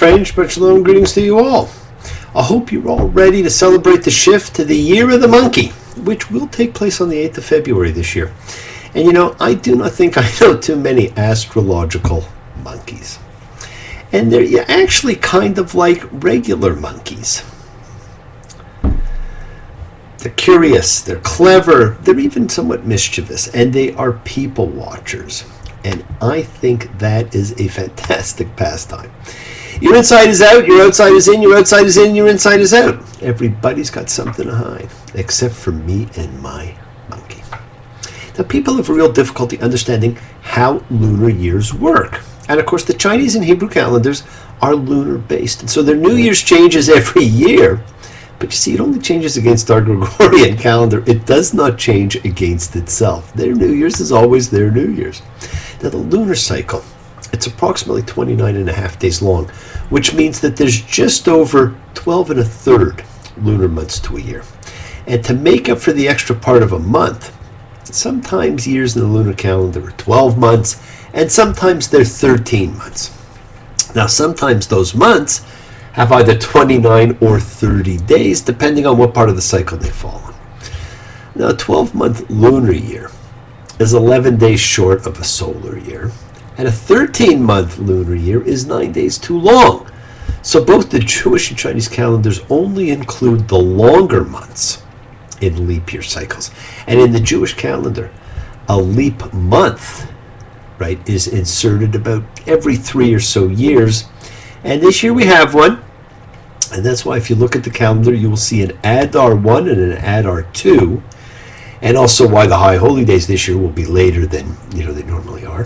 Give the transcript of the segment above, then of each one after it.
French, but shalom, greetings to you all. I hope you're all ready to celebrate the shift to the Year of the Monkey, which will take place on the 8th of February this year. And you know, I do not think I know too many astrological monkeys. And they're actually kind of like regular monkeys. They're curious, they're clever, they're even somewhat mischievous, and they are people watchers. And I think that is a fantastic pastime. Your inside is out, your outside is in, your outside is in, your inside is out. Everybody's got something to hide, except for me and my monkey. Now, people have real difficulty understanding how lunar years work. And of course, the Chinese and Hebrew calendars are lunar based. And so their New Year's changes every year. But you see, it only changes against our Gregorian calendar. It does not change against itself. Their New Year's is always their New Year's. Now, the lunar cycle, it's approximately 29 and a half days long, which means that there's just over 12 and a third lunar months to a year. And to make up for the extra part of a month, sometimes years in the lunar calendar are 12 months, and sometimes they're 13 months. Now, sometimes those months have either 29 or 30 days, depending on what part of the cycle they fall on. Now, a 12-month lunar year is 11 days short of a solar year, and a 13-month lunar year is 9 days too long. So both the Jewish and Chinese calendars only include the longer months in leap year cycles. And in the Jewish calendar, a leap month, right, is inserted about every 3 or so years. And this year we have one, and that's why if you look at the calendar, you will see an Adar 1 and an Adar 2, and also why the High Holy Days this year will be later than they normally are.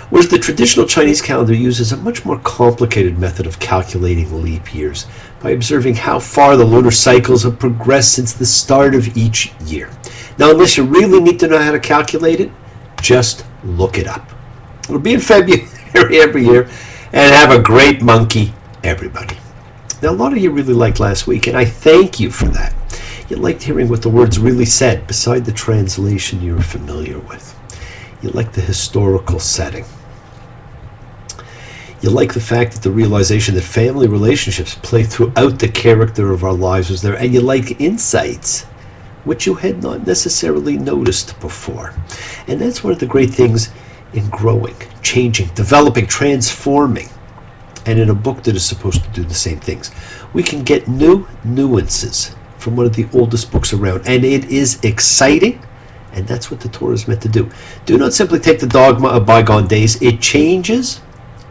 Whereas the traditional Chinese calendar uses a much more complicated method of calculating leap years by observing how far the lunar cycles have progressed since the start of each year. Now, unless you really need to know how to calculate it, just look it up. It'll be in February every year. And have a great monkey, everybody. Now, a lot of you really liked last week, and I thank you for that. You liked hearing what the words really said beside the translation you're familiar with. You liked the historical setting. You like the fact that the realization that family relationships play throughout the character of our lives was there, and you like insights which you had not necessarily noticed before. And that's one of the great things in growing, changing, developing, transforming, and in a book that is supposed to do the same things. We can get new nuances from one of the oldest books around, and it is exciting, and that's what the Torah is meant to do. Do not simply take the dogma of bygone days. It changes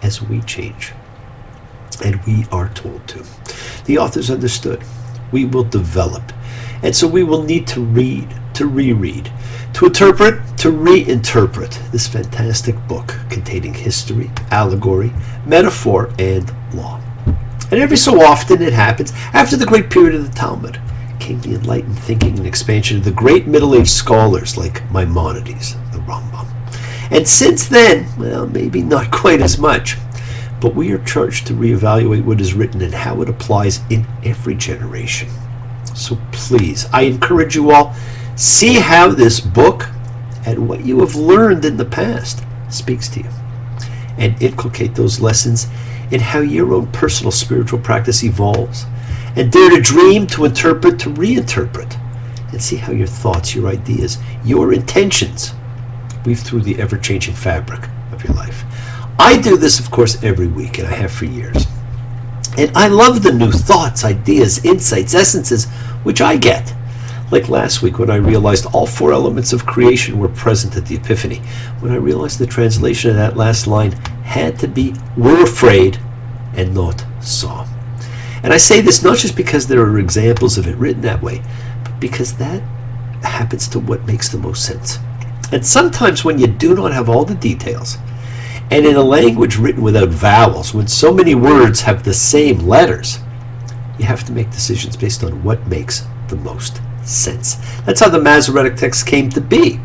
as we change, and we are told to. The authors understood. We will develop, and so we will need to read, to reread, to interpret, to reinterpret this fantastic book containing history, allegory, metaphor, and law. And every so often it happens, after the great period of the Talmud, came the enlightened thinking and expansion of the great middle-aged scholars like Maimonides, the Rambam. And since then, well, maybe not quite as much, but we are charged to reevaluate what is written and how it applies in every generation. So please, I encourage you all, see how this book and what you have learned in the past speaks to you, and inculcate those lessons in how your own personal spiritual practice evolves, and dare to dream, to interpret, to reinterpret, and see how your thoughts, your ideas, your intentions weave through the ever-changing fabric of your life. I do this, of course, every week, and I have for years. And I love the new thoughts, ideas, insights, essences, which I get. Like last week when I realized all 4 elements of creation were present at the Epiphany. When I realized the translation of that last line had to be, "were afraid and not saw." And I say this not just because there are examples of it written that way, but because that happens to what makes the most sense. And sometimes when you do not have all the details, and in a language written without vowels, when so many words have the same letters, you have to make decisions based on what makes the most sense. That's how the Masoretic text came to be.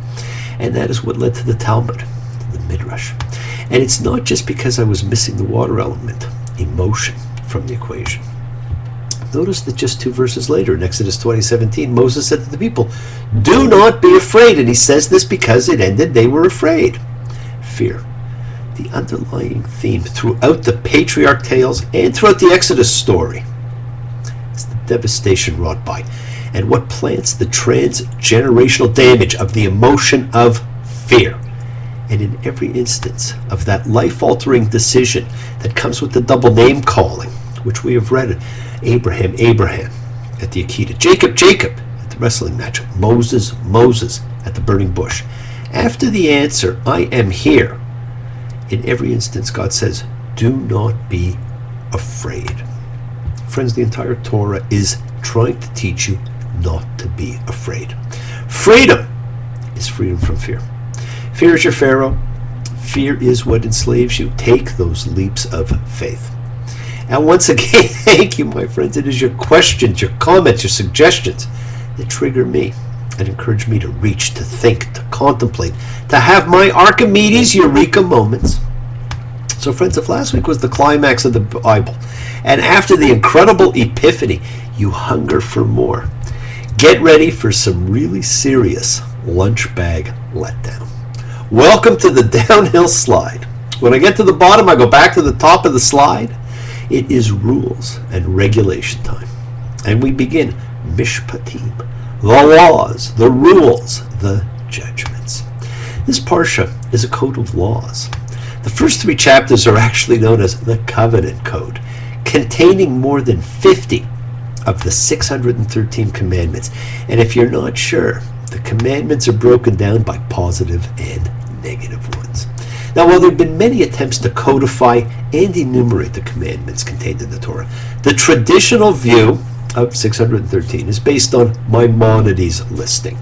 And that is what led to the Talmud, the Midrash. And it's not just because I was missing the water element, emotion, from the equation. Notice that just 2 verses later, in Exodus 20:17, Moses said to the people, "Do not be afraid." And he says this because it ended, they were afraid. Fear. the underlying theme throughout the patriarch tales and throughout the Exodus story is the devastation wrought by and what plants the transgenerational damage of the emotion of fear. And in every instance of that life-altering decision that comes with the double name calling, which we have read, Abraham, Abraham at the Akedah, Jacob, Jacob at the wrestling match, Moses, Moses at the burning bush. After the answer, I am here, in every instance God says, do not be afraid. Friends, the entire Torah is trying to teach you not to be afraid. Freedom is freedom from fear. Fear is your Pharaoh. Fear is what enslaves you. Take those leaps of faith. And once again, thank you, my friends. It is your questions, your comments, your suggestions that trigger me and encourage me to reach, to think, to contemplate, to have my Archimedes Eureka moments. So, friends, if last week was the climax of the Bible, and after the incredible epiphany, you hunger for more, get ready for some really serious lunch bag letdown. Welcome to the downhill slide. When I get to the bottom, I go back to the top of the slide. It is rules and regulation time. And we begin Mishpatim, the laws, the rules, the judgments. This Parsha is a code of laws. The first 3 chapters are actually known as the Covenant Code, containing more than 50 of the 613 commandments. And if you're not sure, the commandments are broken down by positive and negative ones. Now, while there have been many attempts to codify and enumerate the commandments contained in the Torah, the traditional view of 613 is based on Maimonides' listing.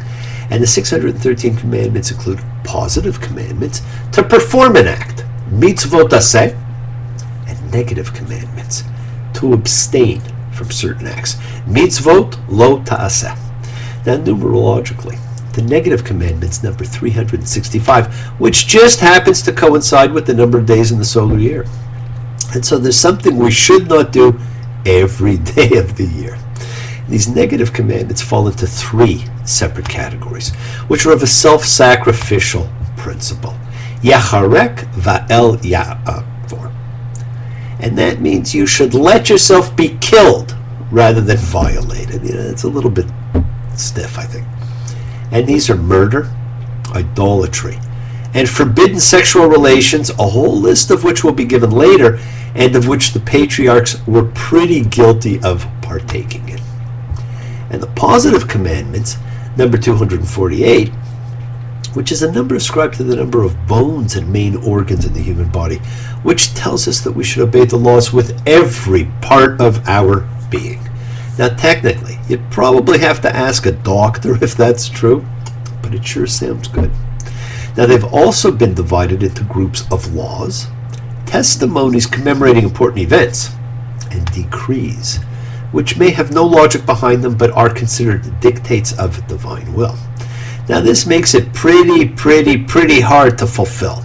And the 613 commandments include positive commandments to perform an act, mitzvot aseh, and negative commandments to abstain from certain acts, mitzvot lo ta'aseh. Now, numerologically, the negative commandments number 365, which just happens to coincide with the number of days in the solar year. And so there's something we should not do every day of the year. These negative commandments fall into 3 separate categories, which are of a self-sacrificial principle. Yacharek va'el ya'avor. And that means you should let yourself be killed rather than violated. It's a little bit stiff, I think. And these are murder, idolatry, and forbidden sexual relations, a whole list of which will be given later, and of which the patriarchs were pretty guilty of partaking in. And the positive commandments, number 248, which is a number ascribed to the number of bones and main organs in the human body, which tells us that we should obey the laws with every part of our being. Now, technically, you'd probably have to ask a doctor if that's true, but it sure sounds good. Now, they've also been divided into groups of laws, testimonies commemorating important events, and decrees, which may have no logic behind them but are considered dictates of divine will. Now, this makes it pretty hard to fulfill.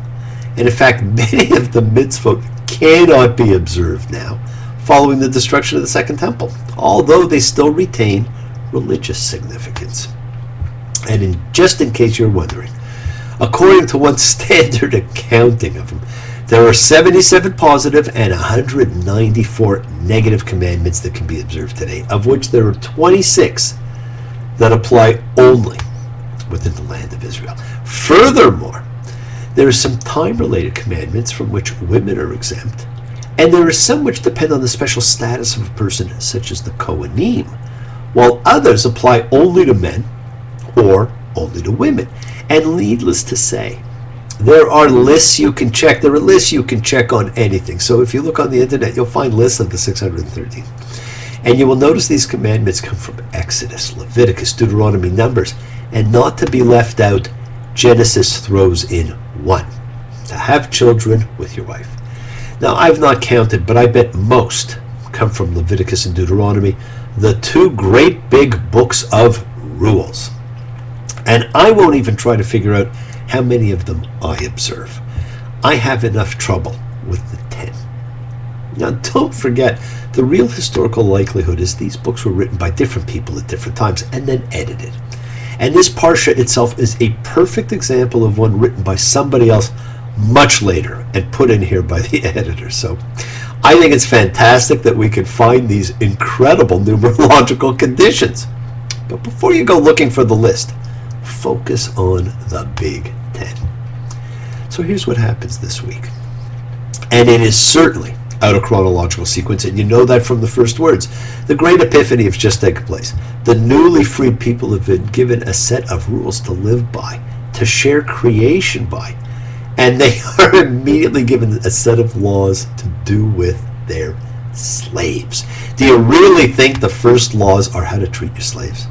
And in fact, many of the mitzvot cannot be observed now, following the destruction of the Second Temple, although they still retain religious significance. And just in case you're wondering, according to one standard accounting of them, there are 77 positive and 194 negative commandments that can be observed today, of which there are 26 that apply only within the land of Israel. Furthermore, there are some time-related commandments from which women are exempt, and there are some which depend on the special status of a person, such as the Kohanim, while others apply only to men or only to women. And needless to say, there are lists you can check. There are lists you can check on anything. So if you look on the internet, you'll find lists of the 613. And you will notice these commandments come from Exodus, Leviticus, Deuteronomy, Numbers, and not to be left out, Genesis throws in 1, to have children with your wife. Now, I've not counted, but I bet most come from Leviticus and Deuteronomy, the 2 great big books of rules. And I won't even try to figure out how many of them I observe. I have enough trouble with the 10. Now, don't forget, the real historical likelihood is these books were written by different people at different times and then edited. And this Parsha itself is a perfect example of one written by somebody else much later and put in here by the editor. So I think it's fantastic that we can find these incredible numerological conditions. But before you go looking for the list, focus on the Big Ten. So here's what happens this week. And it is certainly out of chronological sequence, and you know that from the first words. The Great Epiphany has just taken place. The newly freed people have been given a set of rules to live by, to share creation by, and they are immediately given a set of laws to do with their slaves. Do you really think the first laws are how to treat your slaves?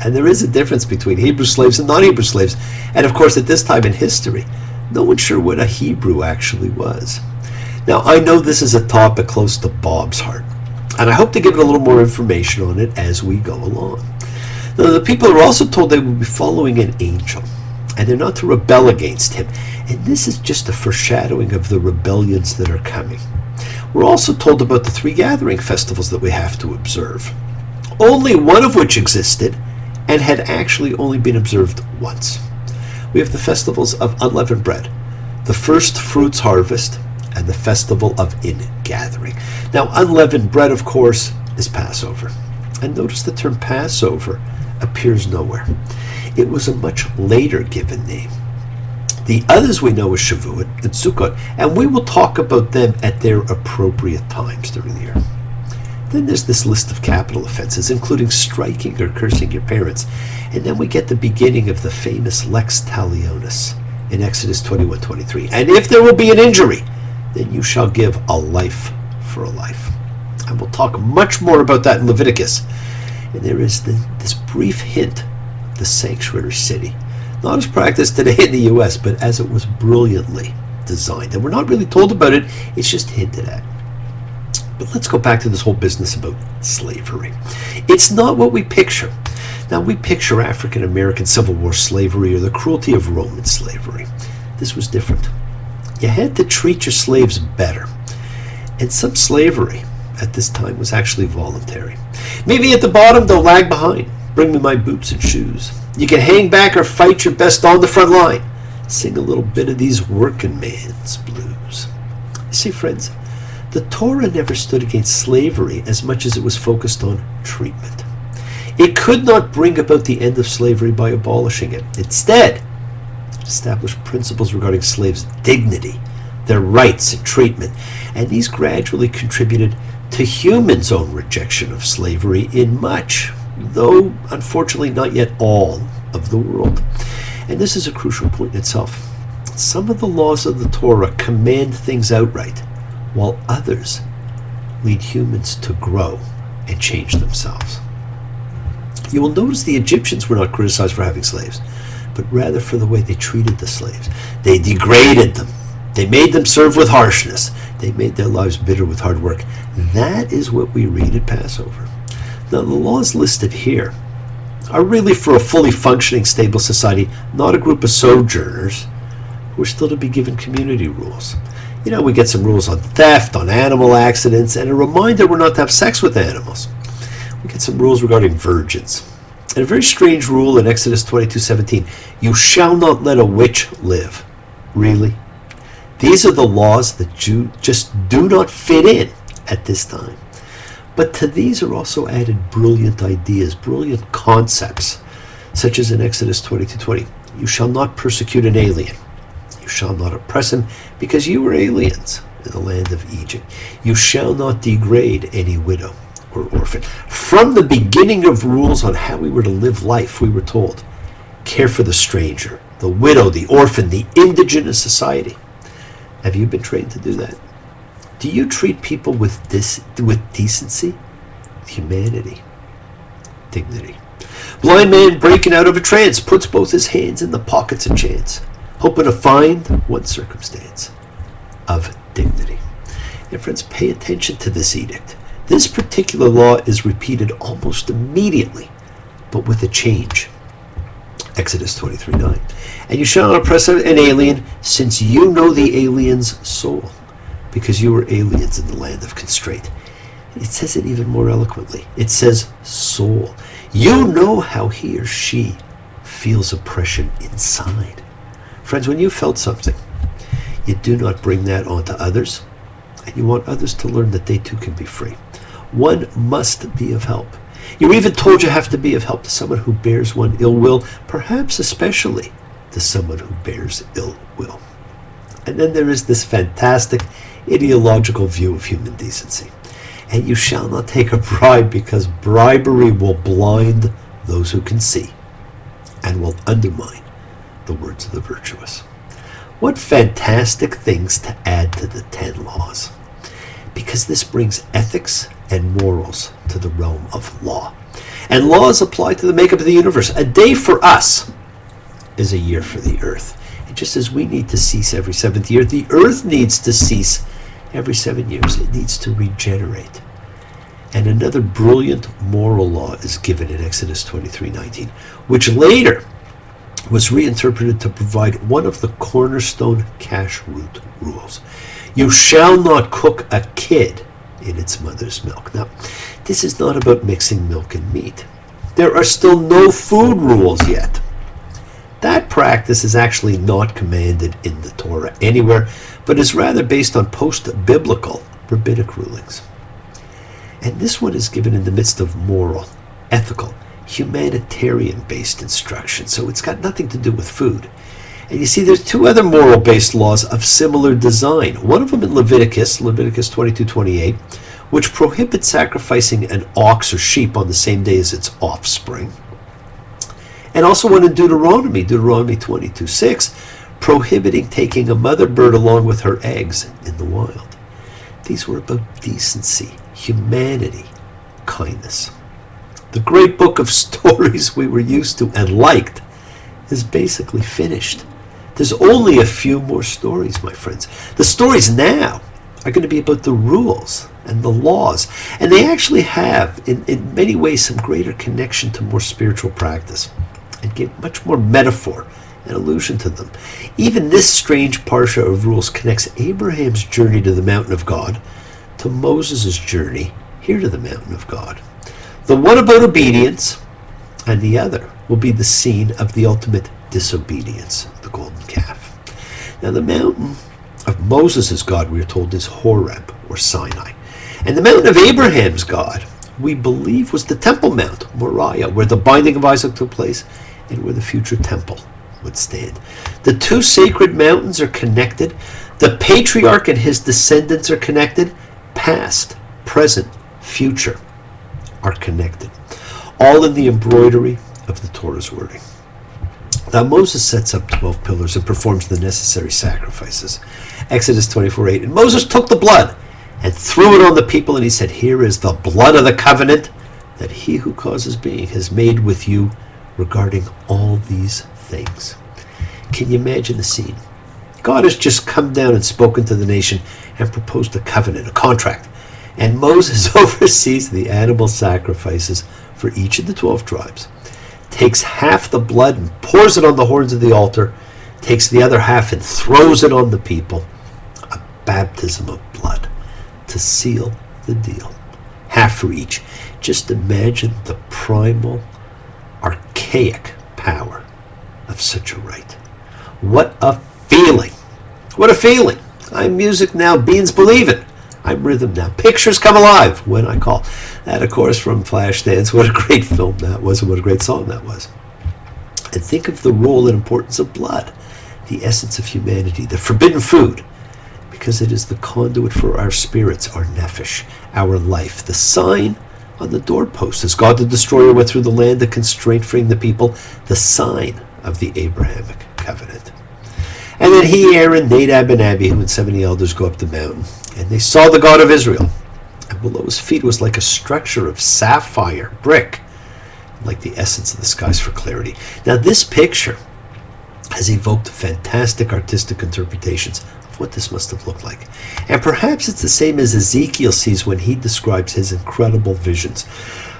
And there is a difference between Hebrew slaves and non-Hebrew slaves. And of course, at this time in history, no one's sure what a Hebrew actually was. Now, I know this is a topic close to Bob's heart, and I hope to give it a little more information on it as we go along. Now, the people are also told they will be following an angel, and they're not to rebel against him. And this is just a foreshadowing of the rebellions that are coming. We're also told about the 3 gathering festivals that we have to observe, only one of which existed and had actually only been observed once. We have the festivals of unleavened bread, the first fruits harvest, and the festival of ingathering. Now, unleavened bread, of course, is Passover. And notice the term Passover appears nowhere. It was a much later given name. The others we know as Shavuot and Sukkot, and we will talk about them at their appropriate times during the year. Then there's this list of capital offenses, including striking or cursing your parents. And then we get the beginning of the famous Lex Talionis in Exodus 21:23. And if there will be an injury, then you shall give a life for a life. And we'll talk much more about that in Leviticus. And there is this brief hint of the sanctuary city. Not as practiced today in the U.S., but as it was brilliantly designed. And we're not really told about it, it's just hinted at. But let's go back to this whole business about slavery. It's not what we picture. Now, we picture African American Civil War slavery or the cruelty of Roman slavery. This was different. You had to treat your slaves better. And some slavery at this time was actually voluntary. Maybe at the bottom, they'll lag behind. Bring me my boots and shoes. You can hang back or fight your best on the front line. Sing a little bit of these working man's blues. You see, friends, the Torah never stood against slavery as much as it was focused on treatment. It could not bring about the end of slavery by abolishing it. Instead, it established principles regarding slaves' dignity, their rights and treatment, and these gradually contributed to humans' own rejection of slavery in much, though unfortunately not yet all, of the world. And this is a crucial point in itself. Some of the laws of the Torah command things outright, while others lead humans to grow and change themselves. You will notice the Egyptians were not criticized for having slaves, but rather for the way they treated the slaves. They degraded them. They made them serve with harshness. They made their lives bitter with hard work. That is what we read at Passover. Now, the laws listed here are really for a fully functioning, stable society, not a group of sojourners who are still to be given community rules. You know, we get some rules on theft, on animal accidents, and a reminder we're not to have sex with animals. We get some rules regarding virgins. And a very strange rule in Exodus 22:17, you shall not let a witch live. Really? These are the laws that just do not fit in at this time. But to these are also added brilliant ideas, brilliant concepts, such as in Exodus 22:20, you shall not persecute an alien. You shall not oppress him, because you were aliens in the land of Egypt. You shall not degrade any widow or orphan. From the beginning of rules on how we were to live life, we were told, care for the stranger, the widow, the orphan, the indigent in society. Have you been trained to do that? Do you treat people with decency, humanity, dignity? Blind man breaking out of a trance puts both his hands in the pockets of chance, hoping to find one circumstance of dignity. And friends, pay attention to this edict. This particular law is repeated almost immediately, but with a change. Exodus 23:9. And you shall not oppress an alien, since you know the alien's soul, because you were aliens in the land of constraint. It says it even more eloquently. It says soul. You know how he or she feels oppression inside. Friends, when you felt something, You do not bring that onto others, and you want others to learn that they too can be free. One must be of help. You're even told you have to be of help to someone who bears one ill will, perhaps especially to someone who bears ill will. And then there is this fantastic ideological view of human decency. And you shall not take a bribe, because bribery will blind those who can see and will undermine the words of the virtuous. What fantastic things to add to the 10 laws, because this brings ethics and morals to the realm of law. And laws apply to the makeup of the universe. A day for us is a year for the earth. And just as we need to cease every 7th year, the earth needs to cease every 7 years. It needs to regenerate. And another brilliant moral law is given in Exodus 23:19, which later was reinterpreted to provide one of the cornerstone kashrut rules. You shall not cook a kid in its mother's milk. Now, this is not about mixing milk and meat. There are still no food rules yet. That practice is actually not commanded in the Torah anywhere, but is rather based on post-biblical rabbinic rulings. And this one is given in the midst of moral, ethical, humanitarian-based instruction, so it's got nothing to do with food. And you see, there's 2 other moral-based laws of similar design. One of them in Leviticus 22:28, which prohibits sacrificing an ox or sheep on the same day as its offspring. And also one in Deuteronomy 22:6, prohibiting taking a mother bird along with her eggs in the wild. These were about decency, humanity, kindness. The great book of stories we were used to and liked is basically finished. There's only a few more stories, my friends. The stories now are going to be about the rules and the laws, and they actually have, in many ways, some greater connection to more spiritual practice and give much more metaphor and allusion to them. Even this strange parsha of rules connects Abraham's journey to the mountain of God to Moses' journey here to the mountain of God. The one about obedience, and the other will be the scene of the ultimate disobedience, the golden calf. Now, the mountain of Moses' God, we are told, is Horeb, or Sinai. And the mountain of Abraham's God, we believe, was the Temple Mount, Moriah, where the binding of Isaac took place and where the future temple would stand. The 2 sacred mountains are connected. The patriarch and his descendants are connected. Past, present, future are connected, all in the embroidery of the Torah's wording. Now Moses sets up 12 pillars and performs the necessary sacrifices. Exodus 24:8. And Moses took the blood and threw it on the people, and he said, "Here is the blood of the covenant that he who causes being has made with you regarding all these things." Can you imagine the scene? God has just come down and spoken to the nation and proposed a covenant, a contract. And Moses oversees the animal sacrifices for each of the 12 tribes, takes half the blood and pours it on the horns of the altar, takes the other half and throws it on the people, a baptism of blood to seal the deal. Half for each. Just imagine the primal, archaic power of such a rite. What a feeling! What a feeling! I'm music now, beings believe it. I'm rhythm now. Pictures come alive when I call. That, of course, from Flashdance. What a great film that was, and what a great song that was. And think of the role and importance of blood, the essence of humanity, the forbidden food, because it is the conduit for our spirits, our nephesh, our life, the sign on the doorpost. As God the Destroyer went through the land, the constraint freeing the people, the sign of the Abrahamic covenant. And then he, Aaron, Nadab, and Abihu, and 70 elders go up the mountain. And they saw the God of Israel. And below his feet was like a structure of sapphire, brick, like the essence of the skies for clarity. Now this picture has evoked fantastic artistic interpretations of what this must have looked like. And perhaps it's the same as Ezekiel sees when he describes his incredible visions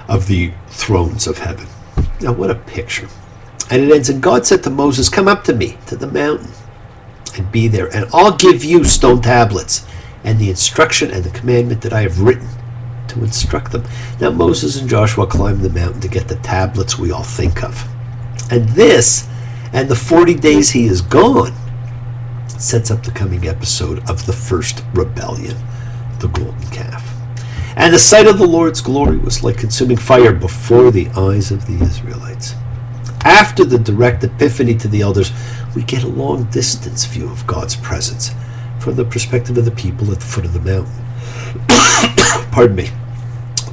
of the thrones of heaven. Now what a picture. And it ends, and God said to Moses, "Come up to me, to the mountain, and be there, and I'll give you stone tablets, and the instruction and the commandment that I have written to instruct them." Now Moses and Joshua climbed the mountain to get the tablets we all think of. And this, and the 40 days he is gone, sets up the coming episode of the first rebellion, the golden calf. And the sight of the Lord's glory was like consuming fire before the eyes of the Israelites. After the direct epiphany to the elders, we get a long distance view of God's presence from the perspective of the people at the foot of the mountain. Pardon me.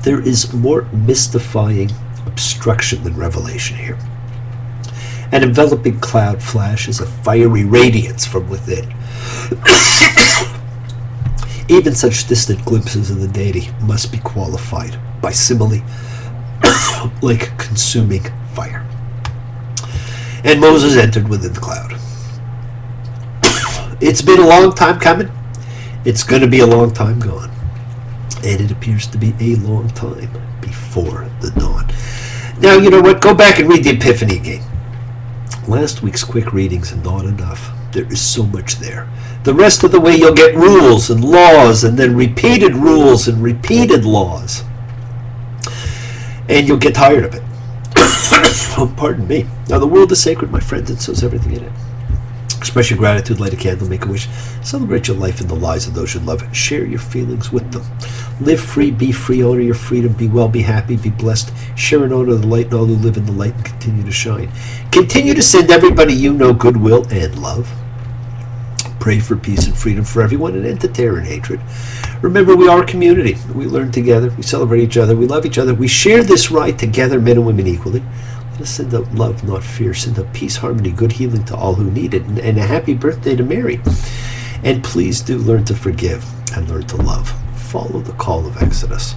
There is more mystifying obstruction than revelation here. An enveloping cloud flashes a fiery radiance from within. Even such distant glimpses of the deity must be qualified by simile like consuming fire. And Moses entered within the cloud. It's been a long time coming. It's going to be a long time gone. And it appears to be a long time before the dawn. Now, you know what? Go back and read the Epiphany again. Last week's quick readings are not enough. There is so much there. The rest of the way you'll get rules and laws and then repeated rules and repeated laws. And you'll get tired of it. Oh, pardon me. Now, the world is sacred, my friends, and so is everything in it. Express your gratitude, light a candle, make a wish. Celebrate your life and the lives of those you love. Share your feelings with them. Live free, be free, honor your freedom, be well, be happy, be blessed. Share and honor the light and all who live in the light and continue to shine. Continue to send everybody you know goodwill and love. Pray for peace and freedom for everyone and end to terror and hatred. Remember, we are a community. We learn together. We celebrate each other. We love each other. We share this ride together, men and women equally. Let us send out love, not fear. Send out peace, harmony, good healing to all who need it. And a happy birthday to Mary. And please do learn to forgive and learn to love. Follow the call of Exodus.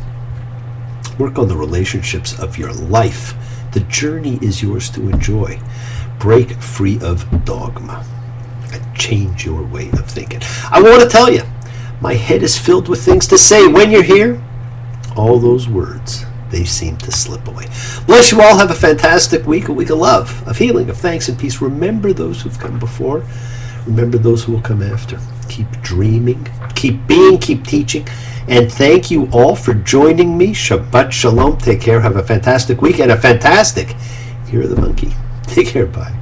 Work on the relationships of your life. The journey is yours to enjoy. Break free of dogma. And change your way of thinking. I want to tell you, my head is filled with things to say. When you're here, all those words, they seem to slip away. Bless you all. Have a fantastic week, a week of love, of healing, of thanks and peace. Remember those who've come before. Remember those who will come after. Keep dreaming, keep being, keep teaching. And thank you all for joining me. Shabbat Shalom. Take care. Have a fantastic week and a fantastic Hear the Monkey. Take care. Bye.